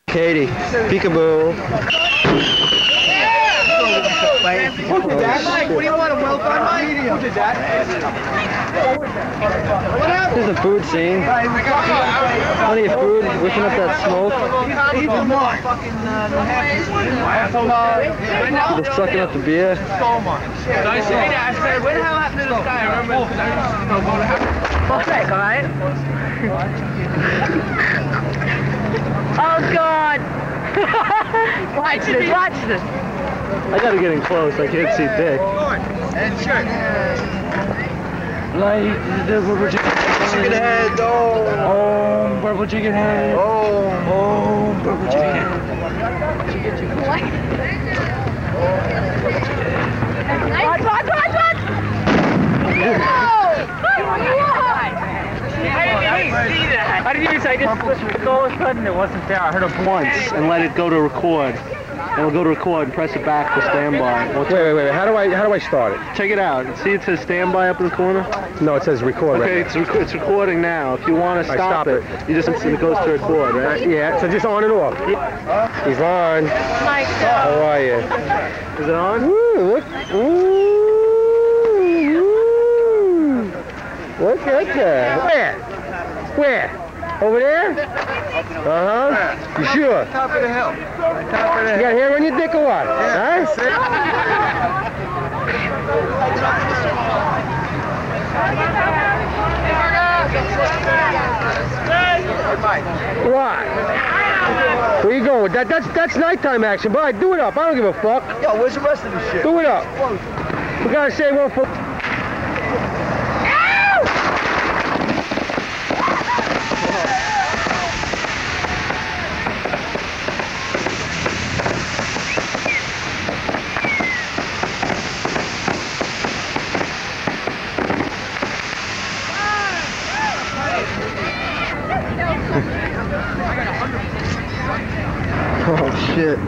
Katie, peekaboo. Who did that? Mike, what do you want? A well done, Mike? Who did that? This is a food scene. Plenty of food, whipping up that smoke. They're sucking up the beer. What's that, alright? Oh God! Watch this, watch this. I gotta get in close, I can't see dick. And shirt. Like the purple chicken head, oh, purple chicken head. Oh, purple chicken head. Watch! I didn't even say this. All of a sudden it wasn't there. I heard a Once and let it go to record. And we'll go to record and press it back for standby. Wait. How do I start it? Check it out. See it says standby up in the corner? No, it says record. Okay, right it's recording now. If you want to stop it, you just it goes to record, right? Yeah, so just on and off. He's on. How are you? Is it on? Ooh, look. Ooh. Look at that. Where? Over there? Uh-huh. You sure? Top of the hill. Top of the You hill. got hair on your dick or what? Yeah. Huh? What? Where you going? That's nighttime action. But do it up. I don't give a fuck. Yo, where's the rest of the shit? Do it up. We gotta say one for. Oh shit.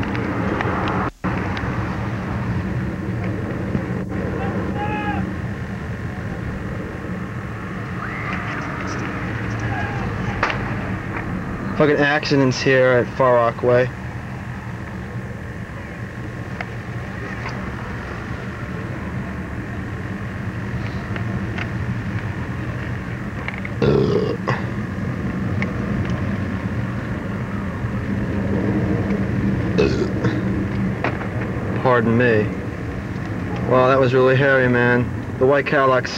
Fucking accidents here at Far Rockaway. Pardon me. Wow, that was really hairy, man. The white Cadillac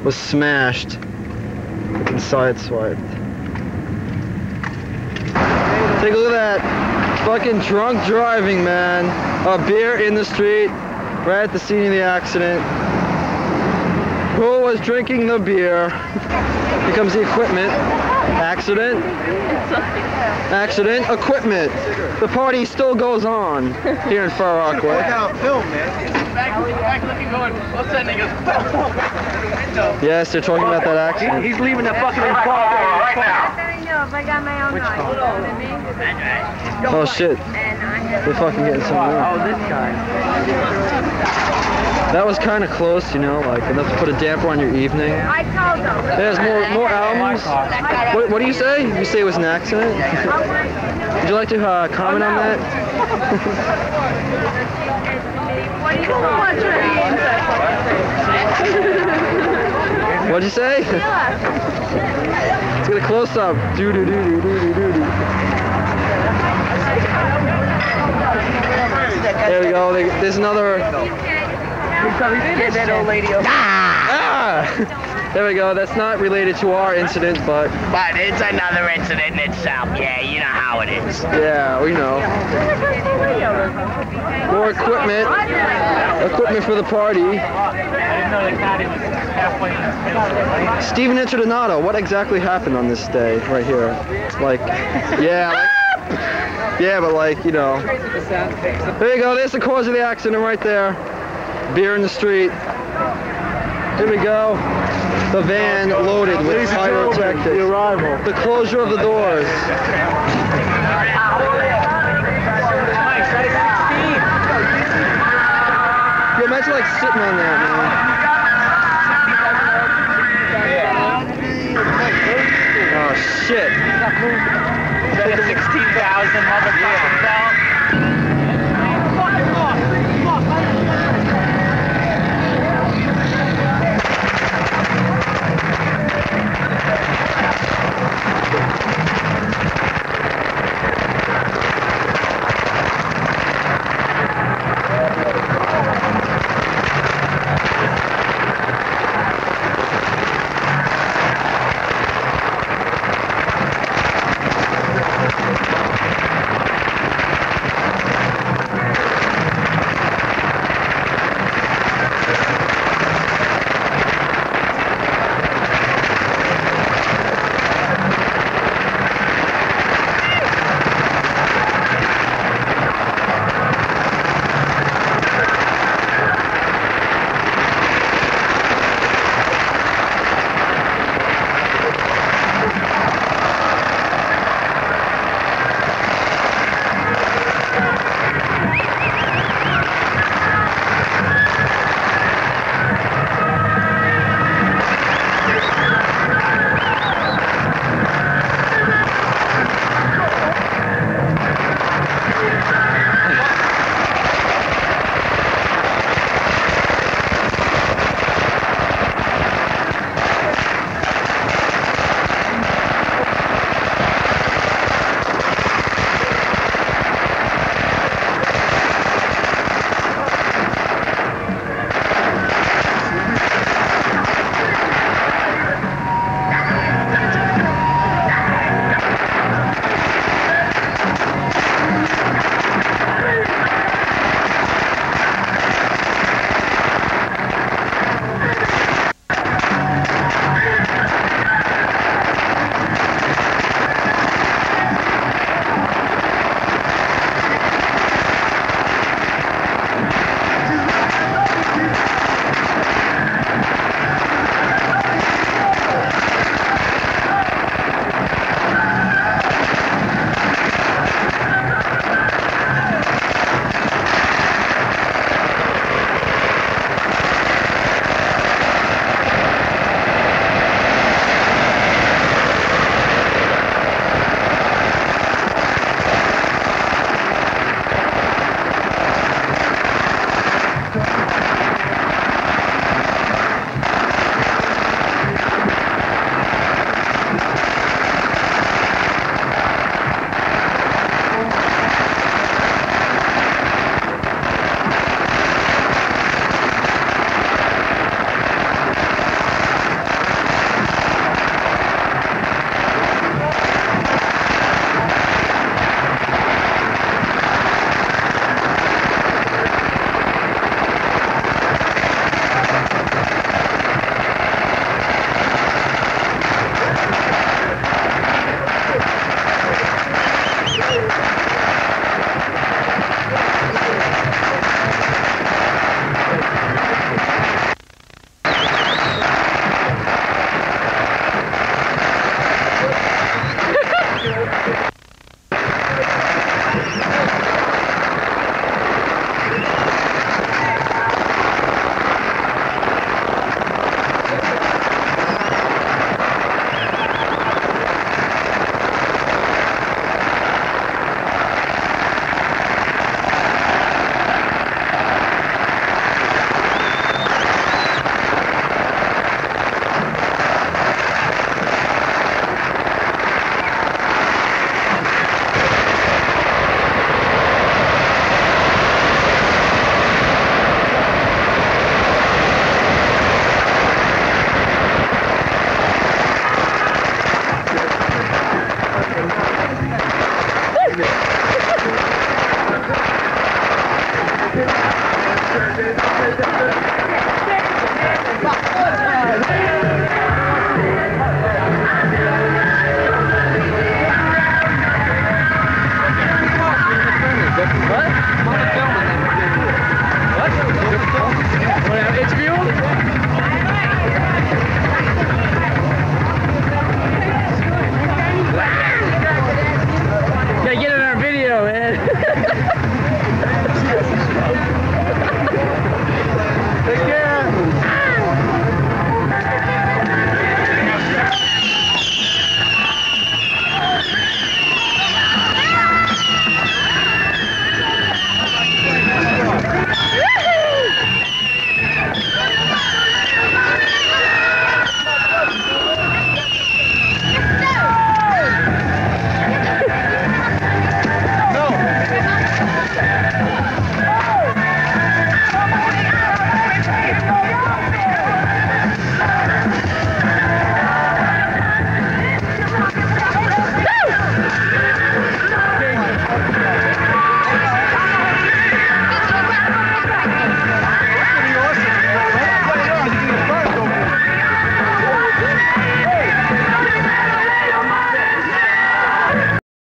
was smashed. Fucking sideswiped. Take a look at that. Fucking drunk driving, man. A beer in the street, right at the scene of the accident. Who was drinking the beer? Here comes the equipment. Accident. Accident. Equipment. The party still goes on here in Far Rockaway. Film, man. Yes, they're talking about that accident. He's leaving the fucking car right now. Oh shit. They're fucking getting some room. Oh, this guy. That was kind of close, you know, like enough to put a damper on your evening. I told them. There's more albums. What do you say? You say it was an accident? Would you like to comment on that? What do you want? What'd you say? Let's get a close up. There we go. There's another. That old lady over There we go. That's not related to our incident, but it's another incident in itself. Yeah, you know how it is. yeah, we know. More equipment. Equipment for the party. Steven Interdonato, what exactly happened on this day right here? Like, yeah, but like, you know. There you go. There's the cause of the accident right there. Beer in the street. Here we go. The van loaded with pyrotechnics. The arrival. The closure of the doors. Yo, imagine like sitting on that, man. Oh shit. 16,000 motherfucking belt.